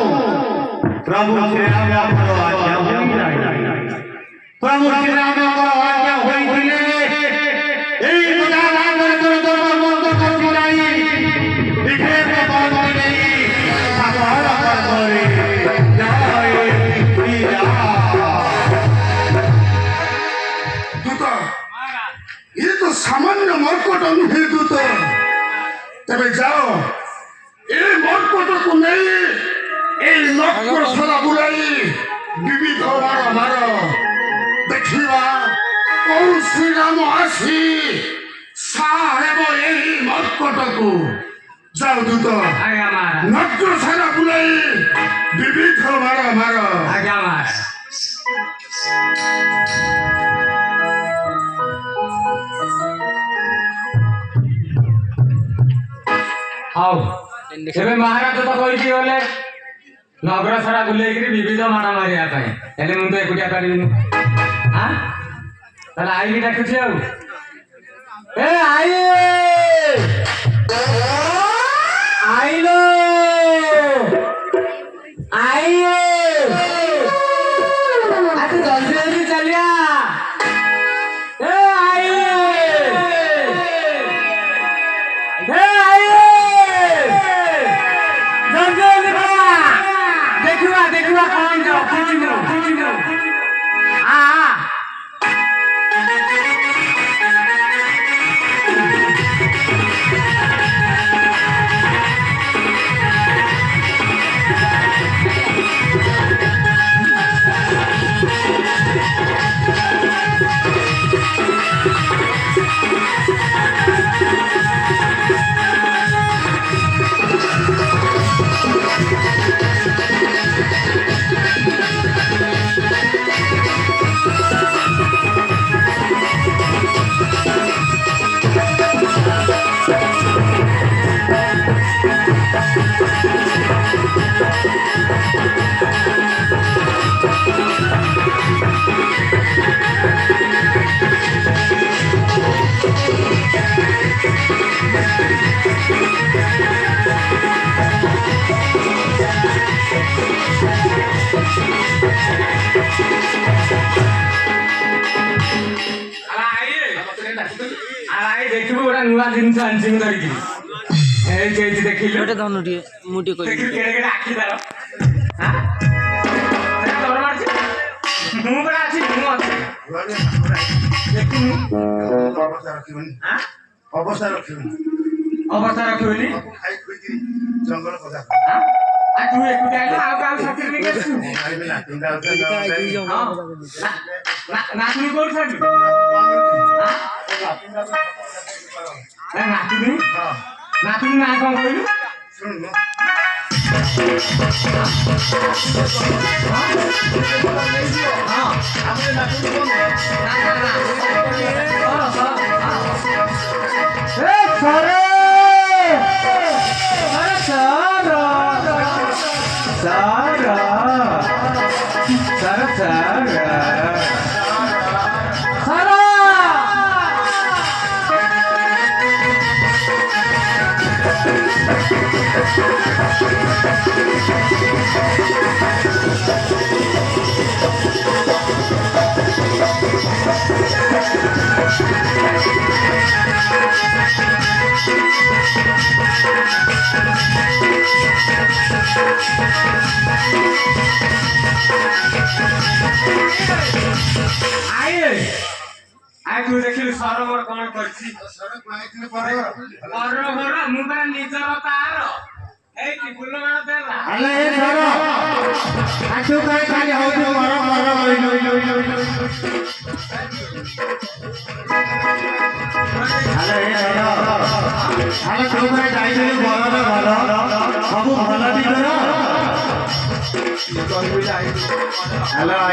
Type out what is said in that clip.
प्रभु श्री राम आज्ञा प्रभु श्री राम आज्ञा होइले एई बजारा कर बंद करती नहीं दिखे को बंद नहीं सागर पर करे जय श्री राम। दूत ये तो सामान्य मर्कट अनुहे दूत तबे जाओ ए मर्कट को नहीं ए लक्ष्मण सदा बुलाई विविध मार देखिवा कौ श्री राम आसी साहेब ए मर्कट को जाओ दूत नक्र सदा बुलाई विविध मार आज्ञा मार आओ एबे महाराज तो कहि गले नगर सारा बुलेकरी विविध माड़ मारिया हेले मुझे एकुटिया पारिनी हाँ ताले आई डाकुची ए आई आइलो आई आज जल्दी जल्दी चलिया ए आई ए आई देखिवा कौन जाओ खींचो हाँ ଆଇ ଦେଖିବୁ ଗୋଟେ ନୂଆ ଜିନିଷ ଆଣିଛି ମୁଁ ଧରିକି ଏଇଠି ଏଇଠି ଦେଖିଲୁ ଗୋଟେ ଧନୁ ଟିକେ ମୁଁ ଟିକେ କହିବି ଦେଖିଲୁ କେଡ଼େ କେଡ଼େ ଆଖି ତାର ହାଁ ଡର ମାରୁଛି ମୁଁ ପରା ଅଛି ମୁଁ ଅଛି ଦେଖିନୁ ହାଁ ଅବସ୍ଥା ରଖିବନି ଅବସ୍ଥା ରଖିବନି ଖାଇ ଖୁଇକି ଜଙ୍ଗଲ ପଦା ହାଁ ଆ ତୁ ଏକୁଟିଆ ଆଇଲୁ ଆଉ କାହାକୁ ସାଥିରେ ନେଇକି ଆସିବୁ ଖାଇବି ନା ତିନିଟା ନାତୁଣୀ କୋଉଠି ଛାଡିଲୁ ନାତୁଣୀ ନାତୁଣୀ ନା କଣ କହିଲୁ ଶୁଣୁ ଆଇ ତୁ ଦେଖିଲୁ ସରବର କଣ କରିଛି ମୁଁ ପରା ନିଜର ତାର ଏଇଠି ଫୁଲମାଳ ଦେଲା ଆଲେ ଏ ସର ଆଠୁ କାଇଁ ଖାଲି ହଉଛୁ ମର ମର କହିଲୁ ଆଲେ ଏ ସର ଆଲେ ତୁ କାଇଁ ଯାଇଥିଲୁ ଭଲ ସବୁ ଭଲ ବି କର ଆଲେ